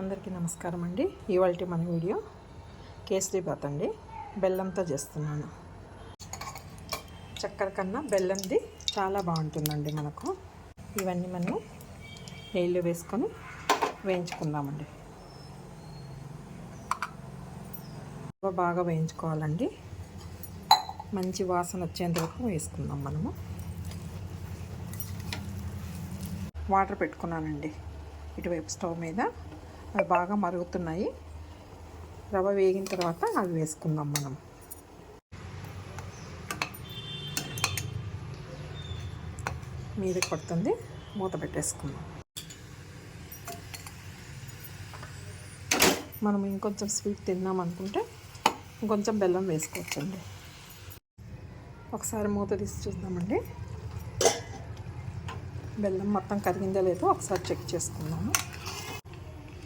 అందరికీ నమస్కారం అండి. ఇవాల్టి మన వీడియో కేసరి బాత్ అండి. బెల్లంతో చేస్తున్నాను. చక్కెర కన్నా బెల్లంది చాలా బాగుంటుందండి. మనకు ఇవన్నీ మనం నెయ్యిలో వేసుకొని వేయించుకుందామండి. బాగా వేయించుకోవాలండి. మంచి వాసన వచ్చేంత వరకు వేసుకుందాం. మనము వాటర్ పెట్టుకున్నానండి ఇటువైపు స్టవ్ మీద. అవి బాగా మరుగుతున్నాయి. రవ్వ వేగిన తర్వాత అవి వేసుకుందాం. మనం మీద పడుతుంది, మూత పెట్టేసుకుందాం. మనం ఇంకొంచెం స్వీట్ తిన్నాం అనుకుంటే ఇంకొంచెం బెల్లం వేసుకోవచ్చండి. ఒకసారి మూత తీసి చూద్దామండి. బెల్లం మొత్తం కరిగిందో లేదో ఒకసారి చెక్ చేసుకుందాము.